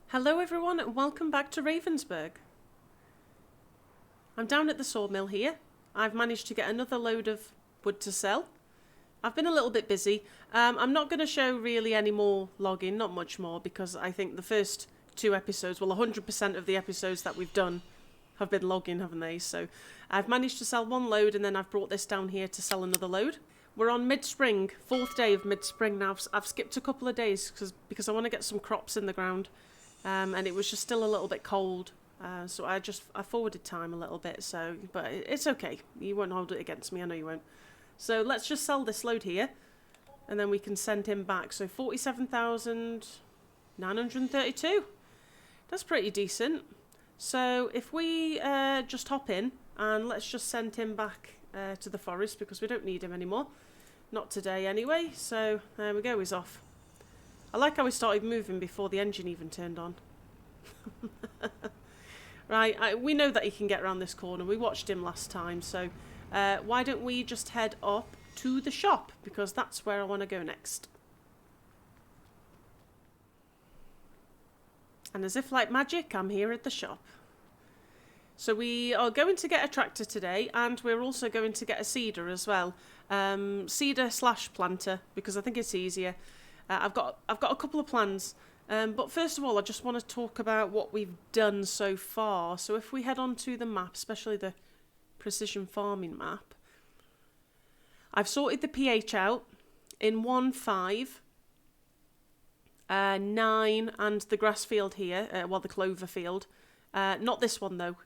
Hello everyone and welcome back to Ravensberg. I'm down at the sawmill here. I've managed to get another load of wood to sell. I've been a little bit busy. I'm not going to show really any more logging, not much more, because I think the first two episodes, well 100% of the episodes that we've done have been logging, haven't they? So I've managed to sell one load and then I've brought this down here to sell another load. We're on mid-spring, 4th day of mid-spring now. I've skipped a couple of days because I want to get some crops in the ground. And it was just still a little bit cold, so I forwarded time a little bit. But it's okay. You won't hold it against me. I know you won't. So let's just sell this load here, and then we can send him back. So 47,932. That's pretty decent. So if we just hop in and let's just send him back to the forest because we don't need him anymore. Not today anyway. So there we go. He's off. I like how we started moving before the engine even turned on. Right, we know that he can get around this corner. We watched him last time, so why don't we just head up to the shop, because that's where I want to go next. And as if like magic, I'm here at the shop. So we are going to get a tractor today, and we're also going to get a seeder as well. Seeder/planter, because I think it's easier. I've got a couple of plans, but first of all I just want to talk about what we've done so far. So if we head on to the map, especially the precision farming map, I've sorted the pH out in 1, 5, 9 and the grass field here, the clover field. Not this one though,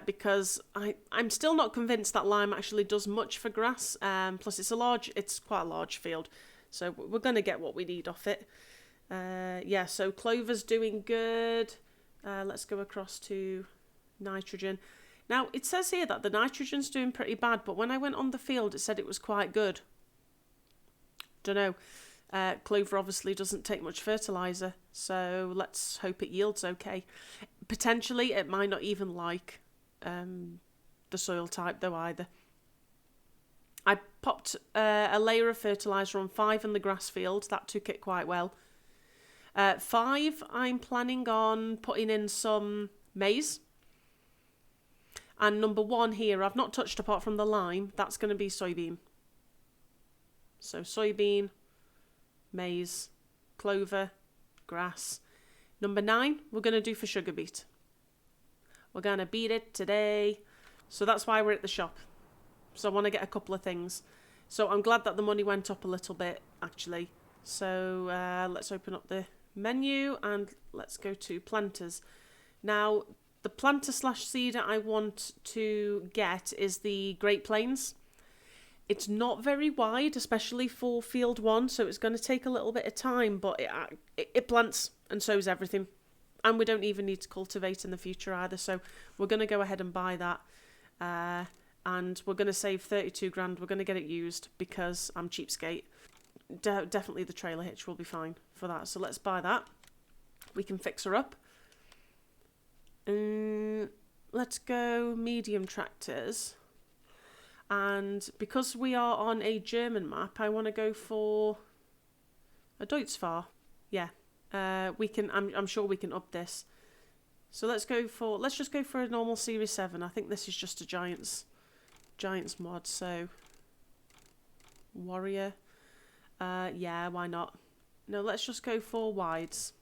because I'm still not convinced that lime actually does much for grass, plus it's quite a large field. So we're going to get what we need off it. Yeah, so clover's doing good. Let's go across to nitrogen. Now, it says here that the nitrogen's doing pretty bad, but when I went on the field, it said it was quite good. Don't know. Clover obviously doesn't take much fertiliser, so let's hope it yields okay. Potentially, it might not even like the soil type, though, either. I popped a layer of fertiliser on 5 in the grass field. That took it quite well. 5, I'm planning on putting in some maize. And number 1 here, I've not touched apart from the lime. That's going to be soybean. So soybean, maize, clover, grass. Number 9, we're going to do for sugar beet. We're going to beat it today. So that's why we're at the shop. So I want to get a couple of things. So I'm glad that the money went up a little bit, actually. So let's open up the menu and let's go to planters. Now, the planter/seeder I want to get is the Great Plains. It's not very wide, especially for field 1, so it's going to take a little bit of time, but it plants, and so is everything. And we don't even need to cultivate in the future either, so we're going to go ahead and buy that. And we're going to save 32 grand. We're going to get it used because I'm cheapskate. Definitely the trailer hitch will be fine for that. So let's buy that. We can fix her up. Let's go medium tractors. And because we are on a German map, I want to go for a Deutzfahr. Yeah, we can. I'm sure we can up this. So let's just go for a normal Series 7. I think this is just a Giants mod, so Warrior. Yeah, why not? No, let's just go for wides.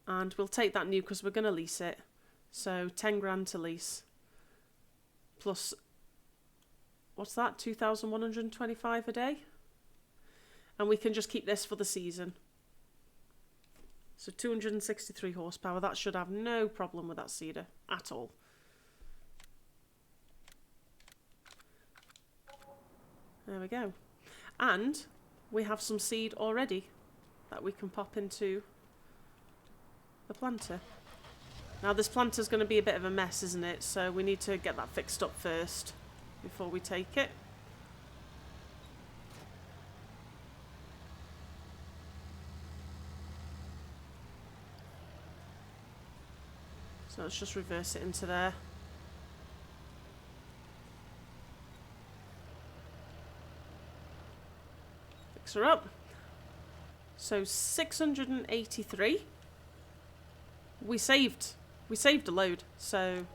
And we'll take that new because we're going to lease it. So 10 grand to lease. Plus, what's that? 2,125 a day? And we can just keep this for the season. So 263 horsepower. That should have no problem with that seeder at all. There we go. And we have some seed already that we can pop into the planter. Now this planter's going to be a bit of a mess, isn't it? So we need to get that fixed up first before we take it. So let's just reverse it into there. Fix her up. So 683. We saved a load, so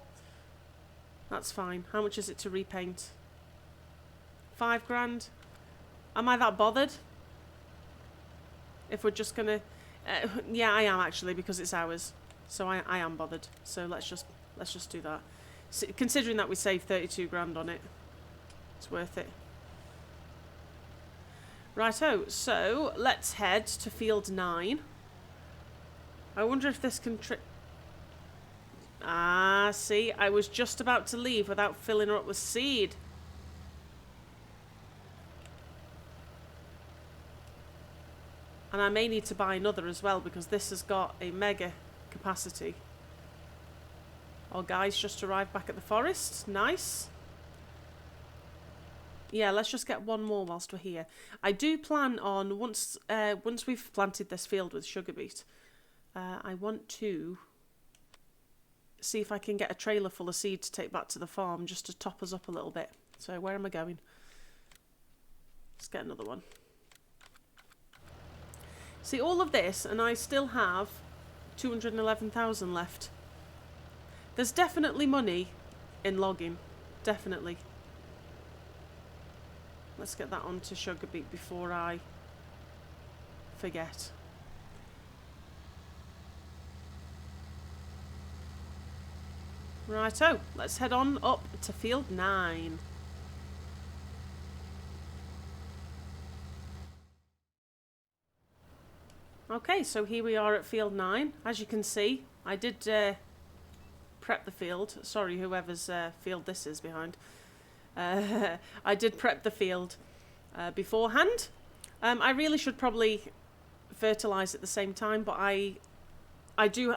that's fine. How much is it to repaint? 5 grand. Am I that bothered? If we're just gonna, yeah, I am actually, because it's ours. So I am bothered. So let's just do that. So, considering that we saved 32 grand on it, it's worth it. Righto, so let's head to field 9. I wonder if this can ah, see, I was just about to leave without filling her up with seed. And I may need to buy another as well, because this has got a mega capacity. Our guys just arrived back at the forest. Nice. Yeah, let's just get one more whilst we're here. I do plan on, once we've planted this field with sugar beet, I want to see if I can get a trailer full of seed to take back to the farm, just to top us up a little bit. So where am I going? Let's get another one. See, all of this, and I still have 211,000 left. There's definitely money in logging. Definitely. Let's get that onto sugar beet before I forget. Righto, let's head on up to field 9. Okay, so here we are at field 9. As you can see, I did prep the field. Sorry, whoever's field this is behind. I did prep the field beforehand. I really should probably fertilise at the same time, but I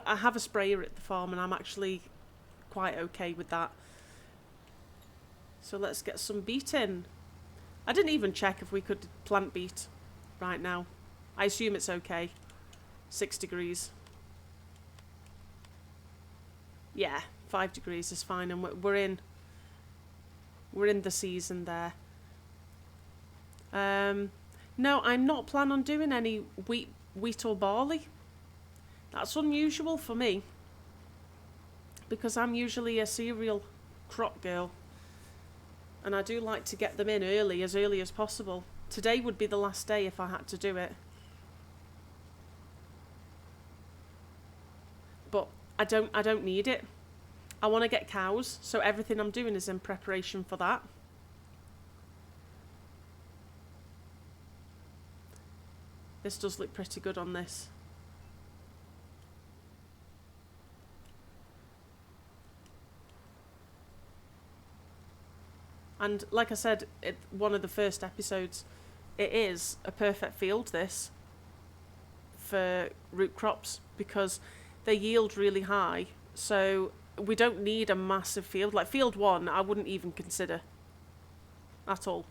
have a sprayer at the farm, and I'm actually quite okay with that. So let's get some beet in. I didn't even check if we could plant beet right now. I assume it's okay. 6 degrees. Yeah, 5 degrees is fine, and we're in the season there. No, I'm not planning on doing any wheat or barley. That's unusual for me, because I'm usually a cereal crop girl, and I do like to get them in as early as possible. Today would be the last day if I had to do it. But I don't need it. I want to get cows, so everything I'm doing is in preparation for that. This does look pretty good on this. And like I said, one of the first episodes, it is a perfect field, this, for root crops, because they yield really high. So we don't need a massive field. Like field 1, I wouldn't even consider at all.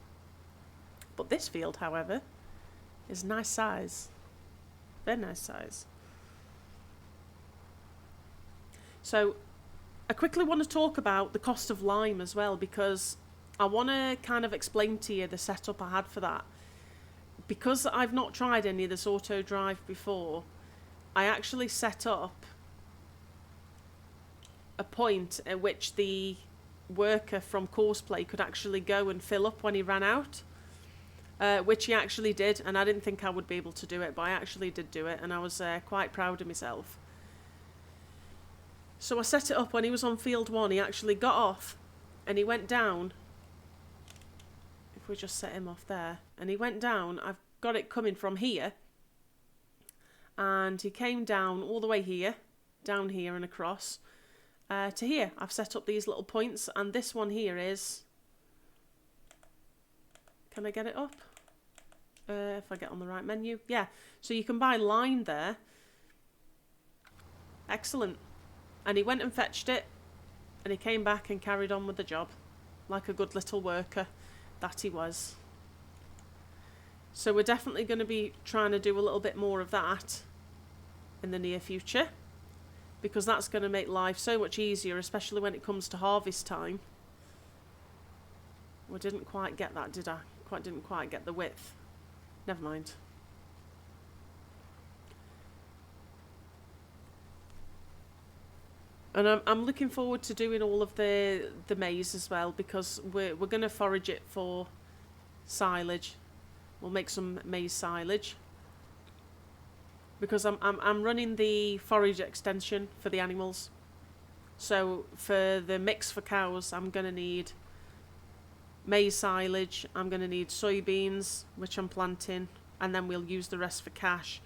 But this field, however, is nice size. Very nice size. So I quickly want to talk about the cost of lime as well, because I want to kind of explain to you the setup I had for that. Because I've not tried any of this auto drive before, I actually set up a point at which the worker from Courseplay could actually go and fill up when he ran out, which he actually did, and I didn't think I would be able to do it, but I actually did do it, and I was quite proud of myself. So I set it up when he was on field 1. He actually got off and he went down. If we just set him off there, and he went down, I've got it coming from here, and he came down all the way here, down here and across to here. I've set up these little points, and this one here is, can I get it up? If I get on the right menu. Yeah, so you can buy line there. Excellent. And he went and fetched it, and he came back and carried on with the job like a good little worker that he was. So we're definitely going to be trying to do a little bit more of that in the near future, because that's going to make life so much easier, especially when it comes to harvest time. We didn't quite get that, did I? Didn't quite get the width. Never mind. And I'm looking forward to doing all of the maize as well, because we're going to forage it for silage. We'll make some maize silage, because I'm running the forage extension for the animals. So for the mix for cows, I'm going to need maize silage, I'm going to need soybeans, which I'm planting, and then we'll use the rest for cash.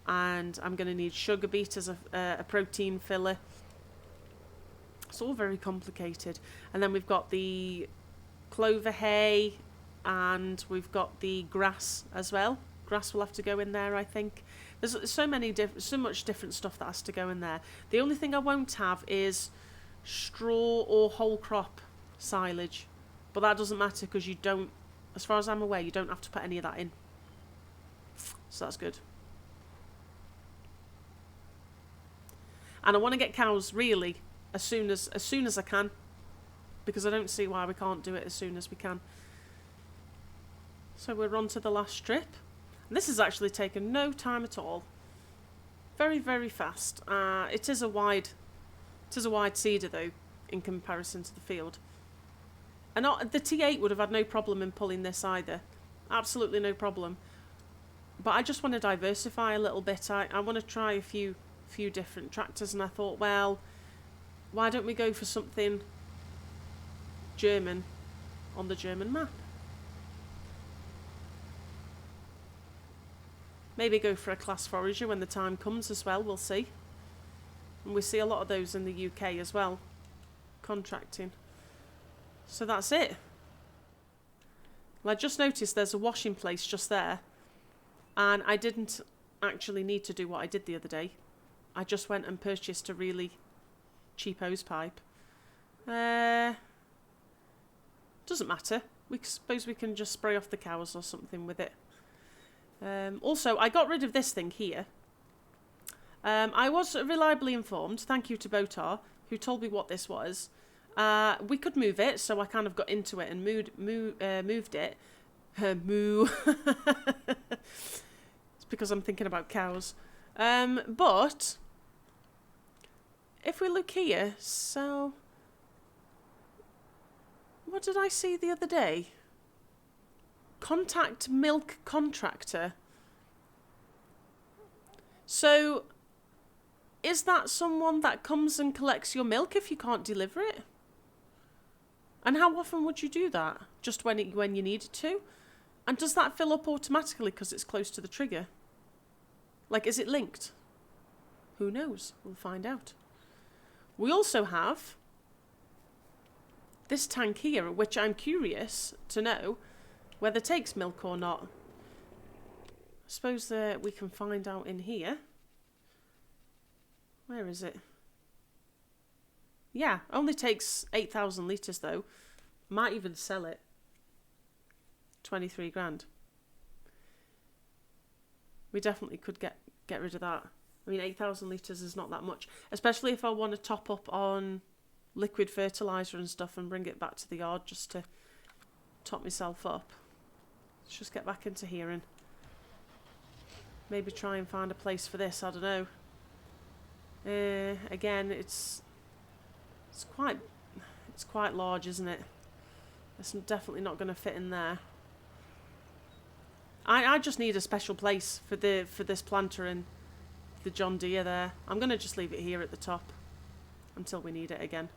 And I'm going to need sugar beet as a protein filler. It's all very complicated. And then we've got the clover hay, and we've got the grass as well. Grass will have to go in there, I think. There's so much different stuff that has to go in there. The only thing I won't have is straw or whole crop silage. But that doesn't matter, because you don't, as far as I'm aware, you don't have to put any of that in. So that's good. And I want to get cows really as soon as I can, because I don't see why we can't do it as soon as we can. So we're on to the last strip. And this has actually taken no time at all. Very, very fast. It is a wide seeder though, in comparison to the field. And the T8 would have had no problem in pulling this either. Absolutely no problem. But I just want to diversify a little bit. I want to try a few different tractors, and I thought, well, why don't we go for something German on the German map? Maybe go for a class forager when the time comes as well, we'll see. And we see a lot of those in the UK as well, contracting. So that's it. Well, I just noticed there's a washing place just there, and I didn't actually need to do what I did the other day. I just went and purchased a really cheap hose pipe. Doesn't matter. We suppose we can just spray off the cows or something with it. Also, I got rid of this thing here. I was reliably informed, thank you to Botar, who told me what this was. We could move it, so I kind of got into it and moved it. Moo. It's because I'm thinking about cows. But if we look here, so what did I see the other day? Contact milk contractor. So is that someone that comes and collects your milk if you can't deliver it? And how often would you do that? Just when you needed to? And does that fill up automatically because it's close to the trigger? Like, is it linked? Who knows? We'll find out. We also have this tank here, which I'm curious to know whether it takes milk or not. I suppose that we can find out in here. Where is it? Yeah, only takes 8,000 litres though. Might even sell it. 23 grand. We definitely could get rid of that. I mean, 8,000 litres is not that much. Especially if I want to top up on liquid fertiliser and stuff and bring it back to the yard just to top myself up. Let's just get back into here and maybe try and find a place for this. I don't know. Again, it's quite large, isn't it? It's definitely not going to fit in there. I just need a special place for this planter and the John Deere there. I'm going to just leave it here at the top until we need it again.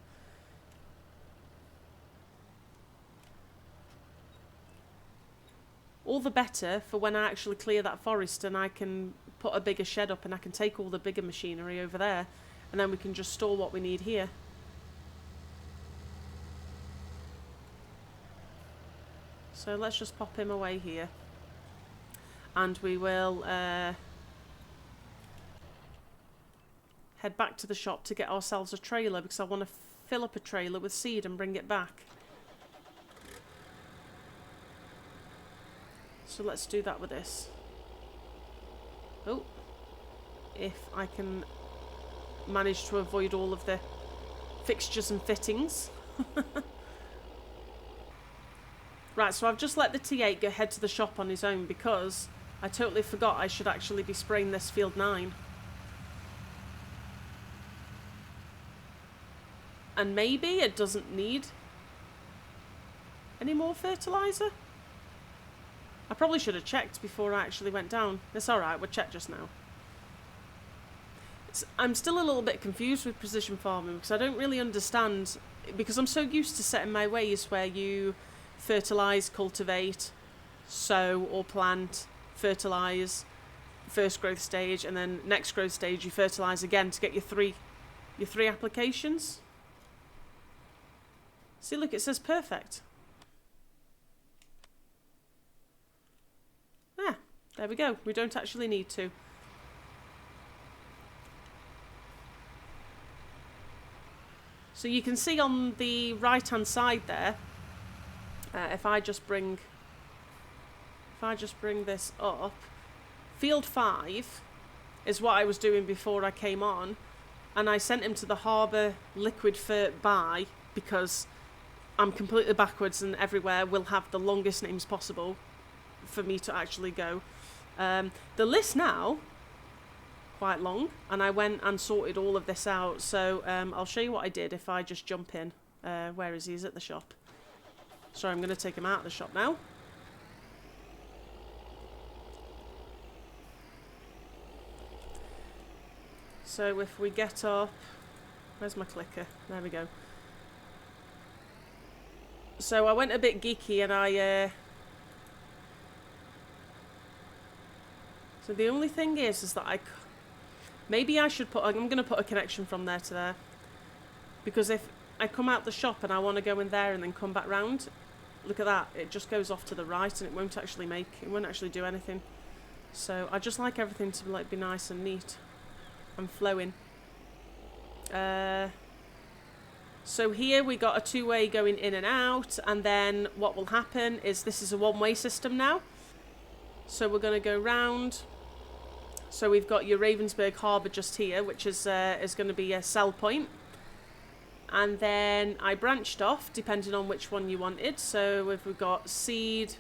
All the better for when I actually clear that forest and I can put a bigger shed up and I can take all the bigger machinery over there, and then we can just store what we need here. So let's just pop him away here. And we will head back to the shop to get ourselves a trailer, because I want to fill up a trailer with seed and bring it back. So let's do that with this. Oh, if I can manage to avoid all of the fixtures and fittings. Right, so I've just let the T8 go head to the shop on his own because I totally forgot I should actually be spraying this field 9. And maybe it doesn't need any more fertiliser? I probably should have checked before I actually went down. It's alright, we'll check just now. I'm still a little bit confused with precision farming because I don't really understand, because I'm so used to setting my ways where you fertilise, cultivate, sow or plant, fertilise, first growth stage, and then next growth stage you fertilise again to get your three applications. See, look, it says perfect. Ah, there we go. We don't actually need to. So you can see on the right hand side there, if I just bring this up, field 5 is what I was doing before I came on, and I sent him to the harbour liquid fert buy because I'm completely backwards and everywhere will have the longest names possible for me to actually go. The list now, quite long, and I went and sorted all of this out, so I'll show you what I did if I just jump in. Where is he? He's at the shop. Sorry, I'm going to take him out of the shop now. So if we get up, where's my clicker? There we go. So I went a bit geeky and I so the only thing is that maybe I should put, I'm going to put a connection from there to there, because if I come out the shop and I want to go in there and then come back round, look at that, it just goes off to the right and it won't actually do anything. So I just like everything to like be nice and neat and flowing. So here we got a two-way going in and out, and then what will happen is this is a one-way system now. So we're going to go round. So we've got your Ravensberg harbour just here, which is going to be a sell point. And then I branched off depending on which one you wanted. So if we've got seed,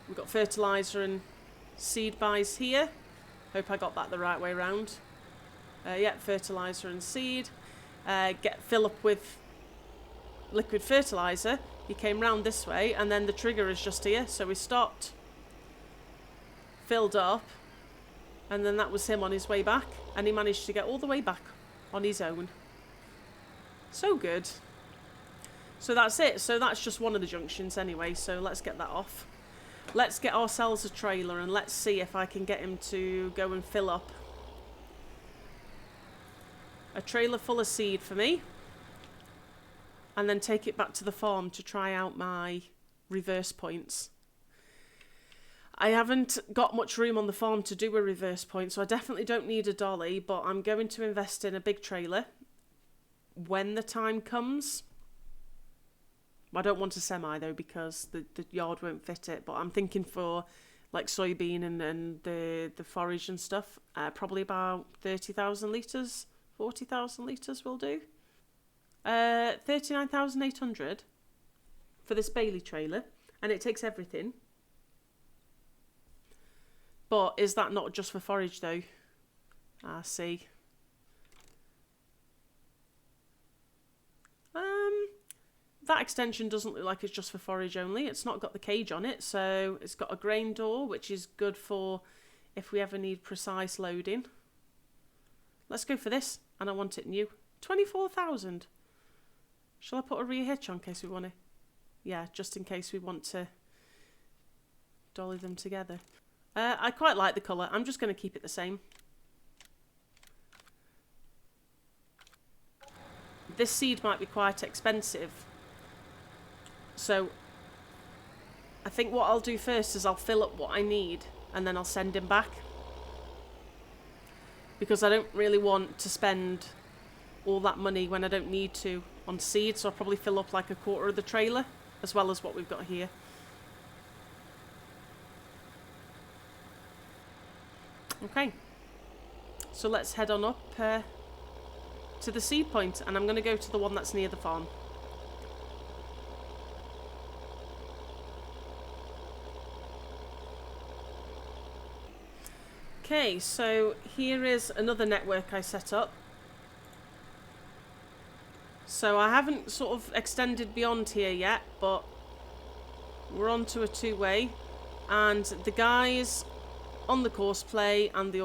we've got fertiliser and seed buys here. Hope I got that the right way round. Yeah, fertiliser and seed. Fill up with liquid fertiliser. He came round this way, and then the trigger is just here. So we stopped, filled up, and then that was him on his way back, and he managed to get all the way back on his own. So good. So that's it. So that's just one of the junctions anyway, so let's get that off. Let's get ourselves a trailer and let's see if I can get him to go and fill up a trailer full of seed for me, and then take it back to the farm to try out my reverse points. I haven't got much room on the farm to do a reverse point, so I definitely don't need a dolly, but I'm going to invest in a big trailer when the time comes. I don't want a semi though, because the yard won't fit it, but I'm thinking for like soybean and the forage and stuff, probably about 30,000 litres, 40,000 litres will do. 39,800 for this Bailey trailer, and it takes everything. But is that not just for forage though? I see. That extension doesn't look like it's just for forage only. It's not got the cage on it, so it's got a grain door, which is good for if we ever need precise loading. Let's go for this, and I want it new. 24,000. Shall I put a rear hitch on in case we want to? Yeah, just in case we want to dolly them together. I quite like the colour. I'm just going to keep it the same. This seed might be quite expensive, so I think what I'll do first is I'll fill up what I need and then I'll send him back, because I don't really want to spend all that money when I don't need to on seed, so I'll probably fill up like a quarter of the trailer as well as what we've got here. Okay, so let's head on up to the seed point, and I'm going to go to the one that's near the farm. Okay, so here is another network I set up. So I haven't sort of extended beyond here yet, but we're on to a two-way. And the guys on the course play and the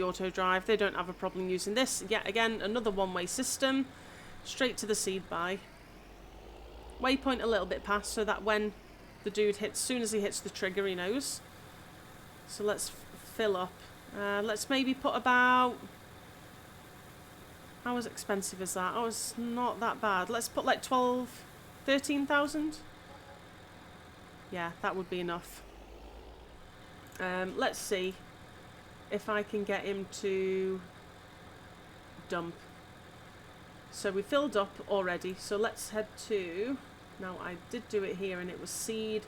auto drive, they don't have a problem using this. Yet again, another one-way system, straight to the seed buy. Waypoint a little bit past, so that when the dude hits, as soon as he hits the trigger, he knows. So let's fill up. Let's maybe put about... How expensive is that? Oh, it's not that bad. Let's put like 13,000. Yeah, that would be enough. Let's see if I can get him to dump. So we filled up already, so let's head to... Now I did do it here and it was seed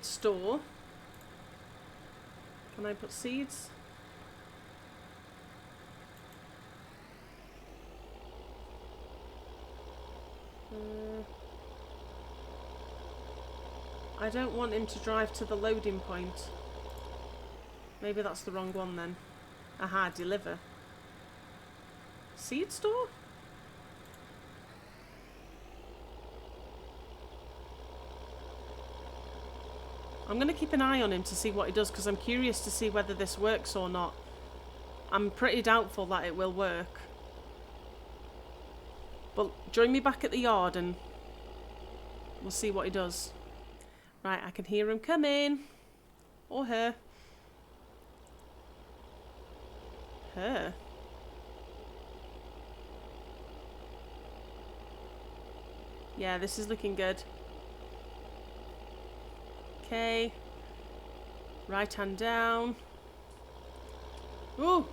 store. Can I put seeds? I don't want him to drive to the loading point. Maybe that's the wrong one then. Aha, deliver. Seed store? I'm going to keep an eye on him to see what he does, because I'm curious to see whether this works or not. I'm pretty doubtful that it will work. But join me back at the yard and we'll see what he does. Right, I can hear him coming. Or her. Her. Yeah, this is looking good. Okay. Right hand down. Ooh.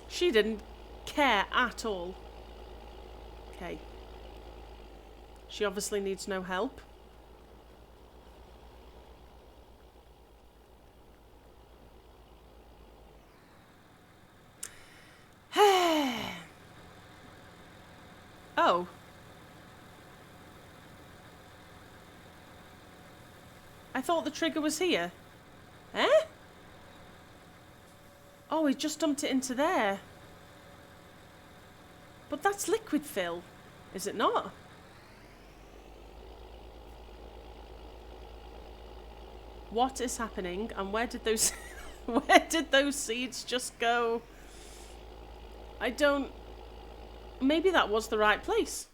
She didn't care at all. Okay. She obviously needs no help. Oh. I thought the trigger was here. Eh? Oh, he just dumped it into there. But that's liquid fill, is it not? What is happening, and where did those where did those seeds just go? I don't... Maybe that was the right place.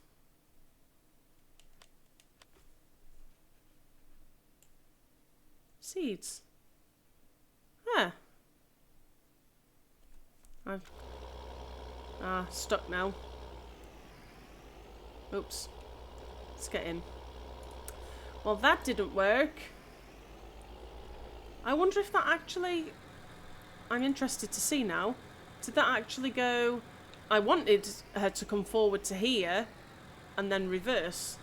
Seeds. Huh. I'm stuck now. Oops. Let's get in. Well, that didn't work. I wonder if that actually... I'm interested to see now. Did that actually go... I wanted her to come forward to here and then reverse.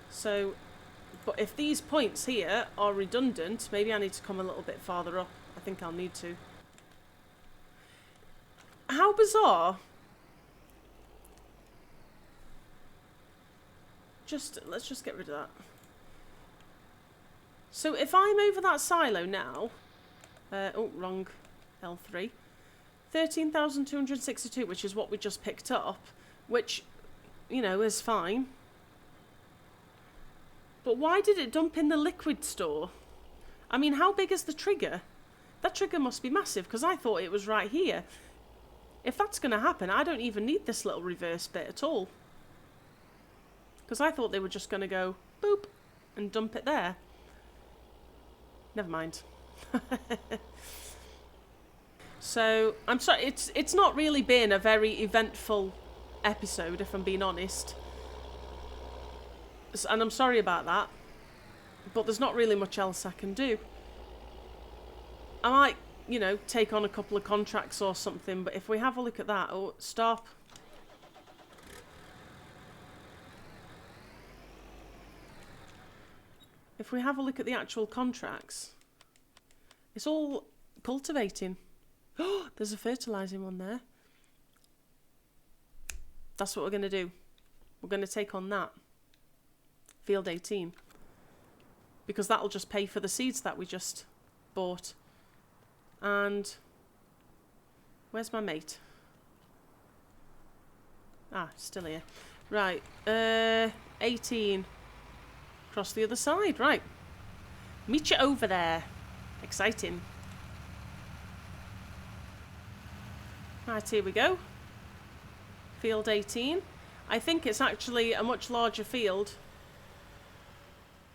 So, but if these points here are redundant, maybe I need to come a little bit farther up. I think I'll need to. How bizarre. Let's just get rid of that. So if I'm over that silo now, oh, wrong, L3, 13,262, which is what we just picked up, which, you know, is fine. But why did it dump in the liquid store? I mean, how big is the trigger? That trigger must be massive, because I thought it was right here. If that's going to happen, I don't even need this little reverse bit at all. Because I thought they were just going to go, boop, and dump it there. Never mind. So, I'm sorry, it's not really been a very eventful episode, if I'm being honest. And I'm sorry about that. But there's not really much else I can do. I might, you know, take on a couple of contracts or something, but if we have a look at that... Oh, stop. If we have a look at the actual contracts, it's all cultivating. Oh, there's a fertilising one there. That's what we're going to do. We're going to take on that. Field 18. Because that'll just pay for the seeds that we just bought. And where's my mate? Ah, still here. Right. 18. Across the other side. Right. Meet you over there. Exciting. Right, here we go. Field 18. I think it's actually a much larger field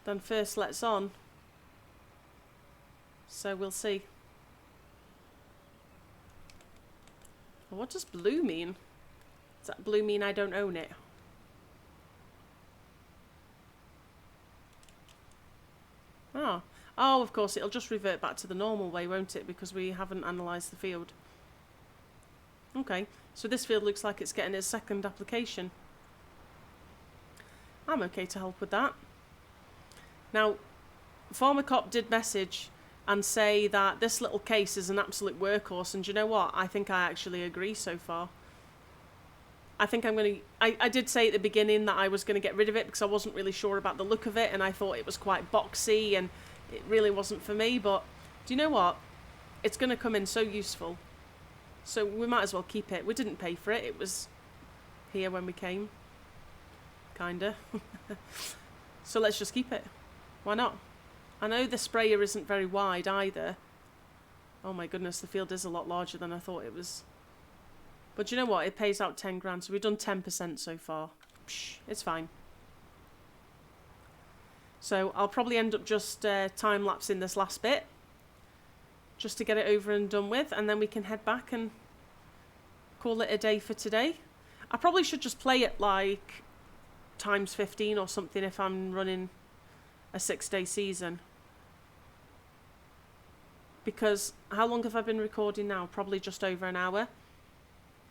than first lets on. So we'll see. Well, what does blue mean? Does that blue mean I don't own it? Oh. Oh, of course, it'll just revert back to the normal way, won't it? Because we haven't analysed the field. Okay, so this field looks like it's getting its second application. I'm okay to help with that. Now, Farmer Cop did message and say that this little case is an absolute workhorse, and do you know what? I think I actually agree so far. I think I'm going to... I did say at the beginning that I was going to get rid of it because I wasn't really sure about the look of it, and I thought it was quite boxy, and it really wasn't for me, but do you know what? It's going to come in so useful. So we might as well keep it. We didn't pay for it. It was here when we came. Kinda. So let's just keep it. Why not? I know the sprayer isn't very wide either. Oh my goodness, the field is a lot larger than I thought it was. But you know what? It pays out 10 grand, so we've done 10% so far. Psh, it's fine. So I'll probably end up just time-lapsing this last bit. Just to get it over and done with, and then we can head back and call it a day for today. I probably should just play it like times 15 or something if I'm running a 6-day season. Because how long have I been recording now? Probably just over an hour.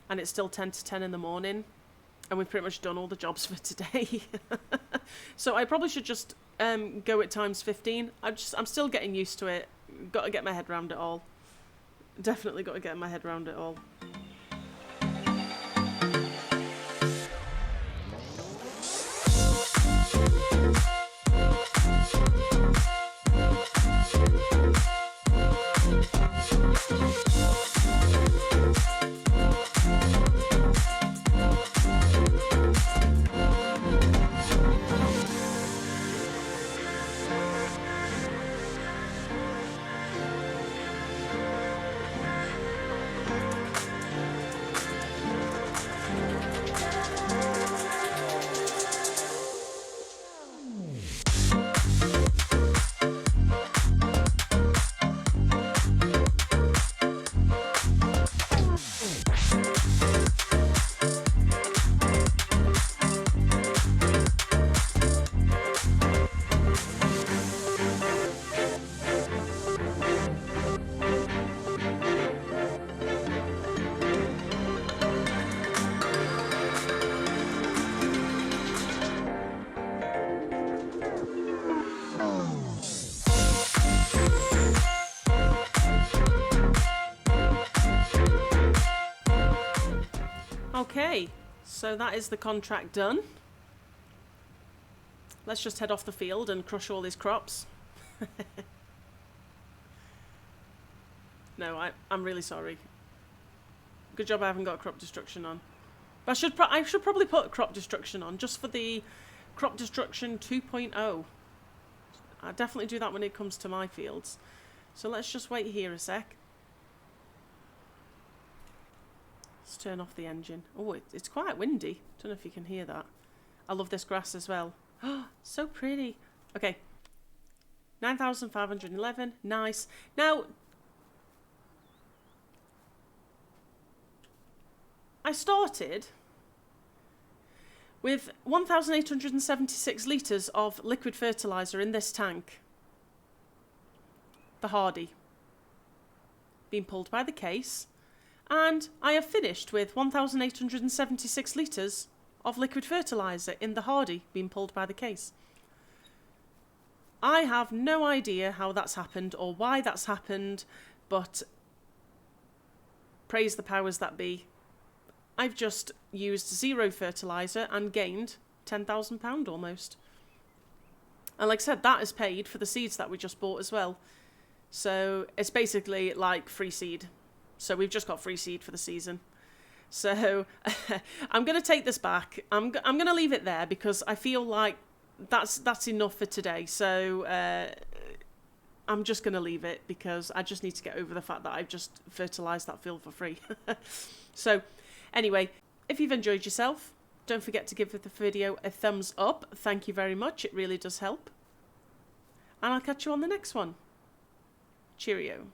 And it's still 10 to 10 in the morning. And we've pretty much done all the jobs for today. So I probably should just go at times 15. I'm still getting used to it. Got to get my head around it all. Definitely got to get my head around it all. Okay, so that is the contract done. Let's just head off the field and crush all these crops. No, I'm really sorry. Good job I haven't got crop destruction on. But I should probably put crop destruction on just for the crop destruction 2.0. I'll definitely do that when it comes to my fields. So let's just wait here a sec. Let's turn off the engine. Oh, it's quite windy. Don't know if you can hear that. I love this grass as well. Oh, so pretty. Okay. 9,511. Nice. Now, I started with 1,876 litres of liquid fertiliser in this tank. The Hardy. Being pulled by the case. And I have finished with 1,876 litres of liquid fertiliser in the Hardy being pulled by the case. I have no idea how that's happened or why that's happened, but praise the powers that be. I've just used 0 fertiliser and gained £10,000 almost. And like I said, that is paid for the seeds that we just bought as well. So it's basically like free seed. So we've just got free seed for the season. So I'm going to take this back. I'm going to leave it there because I feel like that's enough for today. So I'm just going to leave it because I just need to get over the fact that I've just fertilised that field for free. So anyway, if you've enjoyed yourself, don't forget to give the video a thumbs up. Thank you very much. It really does help. And I'll catch you on the next one. Cheerio.